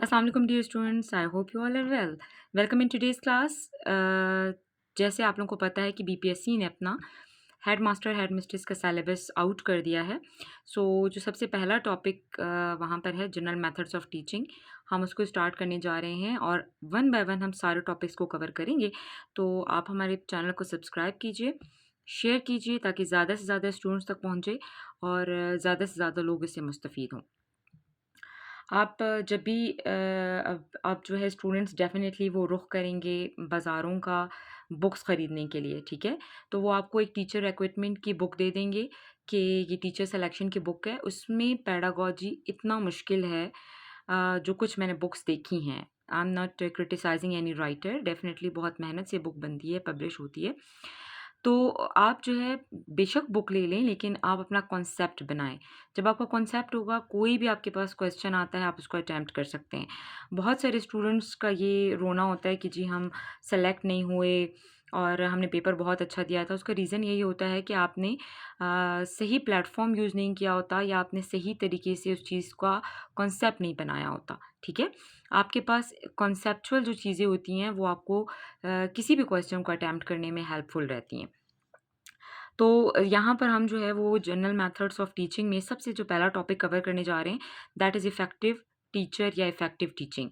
Assalamu alaikum dear students, I hope you all are well. Welcome in today's class. जैसे आप लोगों को पता है कि बीपीएससी ने अपना हेड मास्टर हेड मिस्ट्रेस का सिलेबस आउट कर दिया है। जो सबसे पहला टॉपिक वहाँ पर है जनरल मेथड्स ऑफ टीचिंग। हम उसको स्टार्ट करने जा रहे हैं और वन बाय वन हम सारे टॉपिक्स को कवर करेंगे। तो आप हमारे चैनल को सब्सक्राइब कीजिए, शेयर कीजिए ताकि ज़्यादा से ज़्यादा स्टूडेंट्स तक पहुँचे और ज़्यादा से ज़्यादा लोग इससे मुस्तफ़ीद हों। आप जब भी अब जो है स्टूडेंट्स डेफ़िनेटली वो रुख करेंगे बाज़ारों का बुक्स ख़रीदने के लिए, ठीक है? तो वो आपको एक टीचर रिक्रूटमेंट की बुक दे देंगे कि ये टीचर सिलेक्शन की बुक है। उसमें पेडागॉजी इतना मुश्किल है, जो कुछ मैंने बुक्स देखी हैं। I am not criticising any writer, definitely बहुत मेहनत से बुक बनती है, पब्लिश होती है। तो आप जो है बेशक बुक ले लें लेकिन आप अपना कॉन्सेप्ट बनाएँ। जब आपका कॉन्सेप्ट होगा, कोई भी आपके पास क्वेश्चन आता है, आप उसको अटेम्प्ट कर सकते हैं। बहुत सारे स्टूडेंट्स का ये रोना होता है कि जी हम सेलेक्ट नहीं हुए और हमने पेपर बहुत अच्छा दिया था। उसका रीज़न यही होता है कि आपने सही प्लेटफ़ॉर्म यूज़ नहीं किया होता या आपने सही तरीके से उस चीज़ का कॉन्सेप्ट नहीं बनाया होता, ठीक है? आपके पास कॉन्सेप्चुअल जो चीज़ें होती हैं, वो आपको किसी भी क्वेश्चन को अटेम्प्ट करने में हेल्पफुल रहती हैं। तो यहाँ पर हम जो है वो जनरल मेथड्स ऑफ टीचिंग में सबसे जो पहला टॉपिक कवर करने जा रहे हैं, दैट इज़ इफ़ेक्टिव टीचर या इफ़ेक्टिव टीचिंग।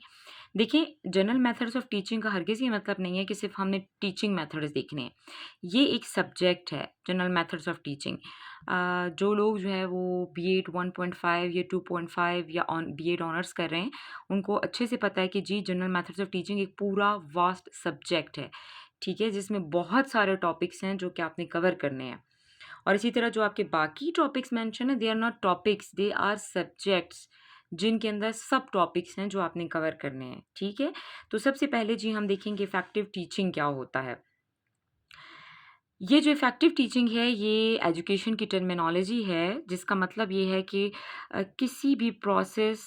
देखिए, जनरल मेथड्स ऑफ टीचिंग का हरगिज़ ये मतलब नहीं है कि सिर्फ़ हमने टीचिंग मेथड्स देखने हैं। ये एक सब्जेक्ट है, जनरल मेथड्स ऑफ टीचिंग। जो लोग जो है वो बीएड 1.5 या 2.5 या बीएड ऑनर्स कर रहे हैं, उनको अच्छे से पता है कि जी जनरल मेथड्स ऑफ टीचिंग एक पूरा वास्ट सब्जेक्ट है, ठीक है? जिसमें बहुत सारे टॉपिक्स हैं जो कि आपने कवर करने हैं। और इसी तरह जो आपके बाकी टॉपिक्स मेंशन है, they are not topics, they are subjects, जिनके अंदर सब टॉपिक्स हैं जो आपने कवर करने हैं, ठीक है? तो सबसे पहले जी हम देखेंगे इफ़ेक्टिव टीचिंग क्या होता है। ये जो इफ़ेक्टिव टीचिंग है, ये एजुकेशन की टर्मिनोलॉजी है, जिसका मतलब ये है कि किसी भी प्रोसेस,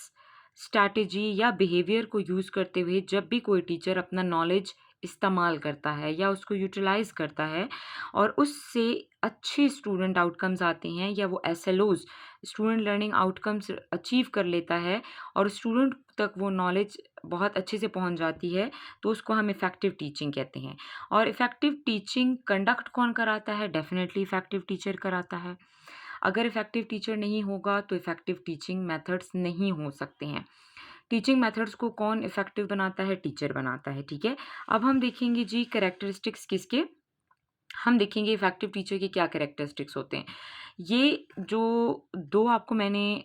स्ट्रैटेजी या बिहेवियर को यूज़ करते हुए जब भी कोई टीचर अपना नॉलेज इस्तेमाल करता है या उसको यूटिलाइज़ करता है और उससे अच्छे स्टूडेंट आउटकम्स आते हैं या वो एसएलओज़, स्टूडेंट लर्निंग आउटकम्स अचीव कर लेता है और स्टूडेंट तक वो नॉलेज बहुत अच्छे से पहुँच जाती है, तो उसको हम इफ़ेक्टिव टीचिंग कहते हैं। और इफ़ेक्टिव टीचिंग कंडक्ट कौन कराता है? डेफ़िनेटली इफ़ेक्टिव टीचर कराता है। अगर इफ़ेक्टिव टीचर नहीं होगा तो इफ़ेक्टिव टीचिंग मेथड्स नहीं हो सकते हैं। टीचिंग मेथड्स को कौन इफ़ेक्टिव बनाता है? टीचर बनाता है, ठीक है? अब हम देखेंगे जी कैरेक्टरिस्टिक्स किसके? हम देखेंगे इफ़ेक्टिव टीचर के क्या कैरेक्टरिस्टिक्स होते हैं। ये जो 2 आपको मैंने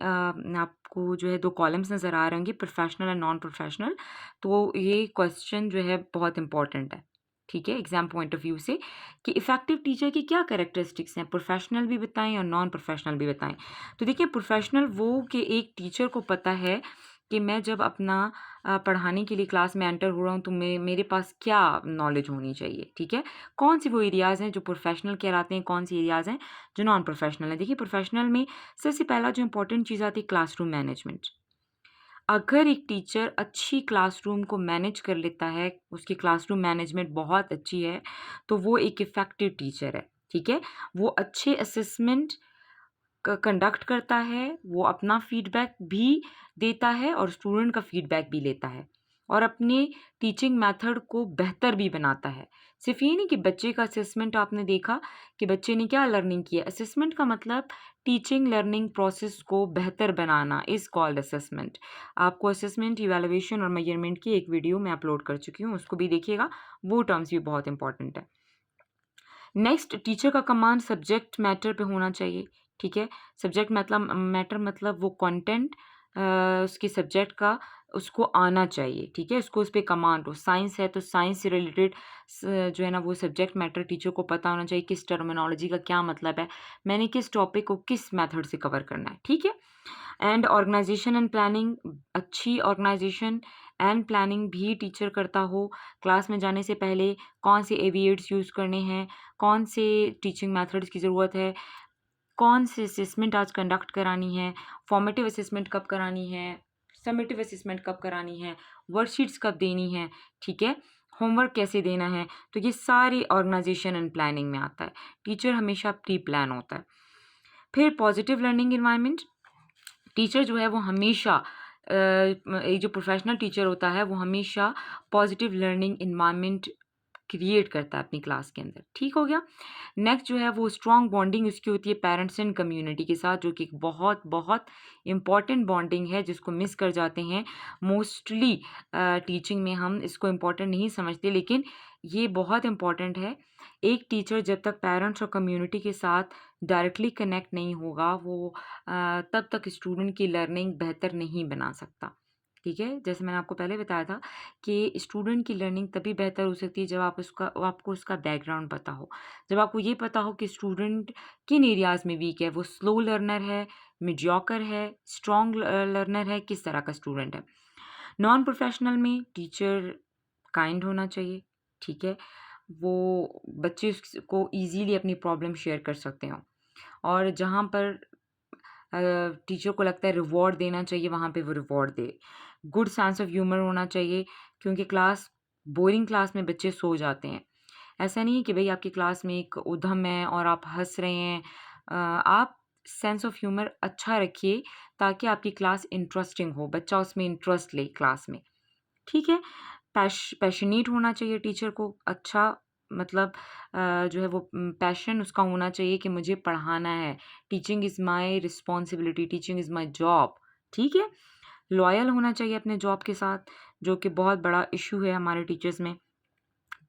आपको जो है 2 कॉलम्स नज़र आ रहे होंगे, प्रोफ़ेशनल एंड नॉन प्रोफ़ेशनल। तो ये क्वेश्चन जो है बहुत इम्पोर्टेंट है, ठीक है? एग्ज़ाम पॉइंट ऑफ व्यू से कि इफ़ेक्टिव टीचर की क्या कैरेक्टरिस्टिक्स हैं, प्रोफ़ेशनल भी बताएँ और नॉन प्रोफ़ेशनल भी बताएँ। तो देखिए प्रोफ़ेशनल वो कि एक टीचर को पता है कि मैं जब अपना पढ़ाने के लिए क्लास में एंटर हो रहा हूँ तो मेरे पास क्या नॉलेज होनी चाहिए, ठीक है? कौन-सी वो एरियाज़ हैं जो प्रोफ़ेशनल कहलाते हैं, कौन-सी एरियाज़ हैं जो नॉन प्रोफ़ेशनल हैं। देखिए प्रोफ़ेशनल में सबसे पहला जो इम्पोर्टेंट चीज़ आती है क्लासरूम मैनेजमेंट। अगर एक टीचर अच्छी क्लासरूम को मैनेज कर लेता है, उसकी क्लासरूम मैनेजमेंट बहुत अच्छी है, तो वो एक इफ़ेक्टिव टीचर है, ठीक है? वो अच्छे असेसमेंट कंडक्ट करता है, वो अपना फीडबैक भी देता है और स्टूडेंट का फीडबैक भी लेता है और अपने टीचिंग मेथड को बेहतर भी बनाता है। सिर्फ़ ये नहीं कि बच्चे का असेसमेंट आपने देखा कि बच्चे ने क्या लर्निंग की है, असेसमेंट का मतलब टीचिंग लर्निंग प्रोसेस को बेहतर बनाना इज़ कॉल्ड असेसमेंट। आपको असेसमेंट, इवैल्यूएशन और मेजरमेंट की एक वीडियो मैं अपलोड कर चुकी हूँ, उसको भी देखिएगा, वो टर्म्स भी बहुत इंपॉर्टेंट है। नेक्स्ट टीचर का कमांड सब्जेक्ट मैटर पे होना चाहिए, ठीक है? सब्जेक्ट मतलब मैटर मतलब वो कंटेंट उसके सब्जेक्ट का उसको आना चाहिए, ठीक है? उसको उस पे कमांड हो। साइंस है तो साइंस से रिलेटेड जो है ना वो सब्जेक्ट मैटर टीचर को पता होना चाहिए किस टर्मिनोलॉजी का क्या मतलब है, मैंने किस टॉपिक को किस मेथड से कवर करना है, ठीक है? एंड ऑर्गेनाइजेशन एंड प्लानिंग, अच्छी ऑर्गेनाइजेशन एंड प्लानिंग भी टीचर करता हो। क्लास में जाने से पहले कौन से एविएट्स यूज़ करने हैं, कौन से टीचिंग मेथड्स की ज़रूरत है, कौन से असेसमेंट आज कंडक्ट करानी है, फॉर्मेटिव असेसमेंट कब करानी है, समेटिव असेसमेंट कब करानी है, वर्कशीट्स कब देनी है, ठीक है? होमवर्क कैसे देना है, तो ये सारी ऑर्गेनाइजेशन एंड प्लानिंग में आता है। टीचर हमेशा प्री प्लान होता है। फिर पॉजिटिव लर्निंग एनवायरनमेंट, टीचर जो है वो हमेशा एक जो प्रोफेशनल टीचर होता है वो हमेशा पॉजिटिव लर्निंग इन्वायरमेंट क्रिएट करता है अपनी क्लास के अंदर। ठीक हो गया। नेक्स्ट जो है वो स्ट्रॉन्ग बॉन्डिंग उसकी होती है पेरेंट्स एंड कम्युनिटी के साथ, जो कि एक बहुत बहुत इम्पॉर्टेंट बॉन्डिंग है जिसको मिस कर जाते हैं मोस्टली। टीचिंग में हम इसको इम्पॉर्टेंट नहीं समझते, लेकिन ये बहुत इम्पॉर्टेंट है। एक टीचर जब तक पेरेंट्स और कम्युनिटी के साथ डायरेक्टली कनेक्ट नहीं होगा वो तब तक स्टूडेंट की लर्निंग बेहतर नहीं बना सकता। ठीक है, जैसे मैंने आपको पहले बताया था कि स्टूडेंट की लर्निंग तभी बेहतर हो सकती है जब आपको उसका बैकग्राउंड पता हो, जब आपको ये पता हो कि स्टूडेंट किन एरियाज़ में वीक है, वो स्लो लर्नर है, मीडियोकर है, स्ट्रॉन्ग लर्नर है, किस तरह का स्टूडेंट है। नॉन प्रोफेशनल में टीचर काइंड होना चाहिए। ठीक है, वो बच्चे को ईजीली अपनी प्रॉब्लम शेयर कर सकते हो, और जहाँ पर टीचर को लगता है रिवॉर्ड देना चाहिए वहाँ पे वो reward they. Good sense of humour होना चाहिए, क्योंकि बोरिंग क्लास में बच्चे सो जाते हैं। ऐसा नहीं है कि भई आपकी क्लास में एक उधम है और आप हँस रहे हैं। आप सेंस ऑफ ह्यूमर अच्छा रखिए ताकि आपकी क्लास इंटरेस्टिंग हो, बच्चा उसमें इंटरेस्ट ले क्लास में। ठीक है? पैशनेट होना चाहिए टीचर को, अच्छा मतलब जो है वो पैशन उसका होना चाहिए कि मुझे पढ़ाना है। Teaching is my responsibility, teaching is my job. ठीक है? लॉयल होना चाहिए अपने जॉब के साथ, जो कि बहुत बड़ा इश्यू है हमारे टीचर्स में।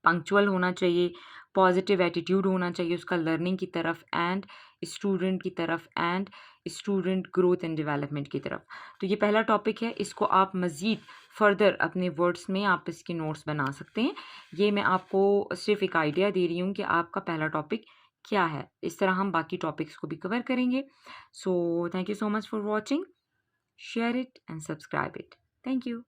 पंक्चुअल होना चाहिए, पॉजिटिव एटीट्यूड होना चाहिए उसका लर्निंग की तरफ एंड स्टूडेंट की तरफ and student growth and development की तरफ। तो ये पहला टॉपिक है, इसको आप मज़ीद फर्दर अपने वर्ड्स में आप इसके नोट्स बना सकते हैं। ये मैं आपको सिर्फ एक आइडिया दे रही हूँ कि आपका पहला टॉपिक क्या है। इस तरह हम बाकी टॉपिक्स को भी कवर करेंगे। So thank you so much for watching, share it and subscribe it. Thank you.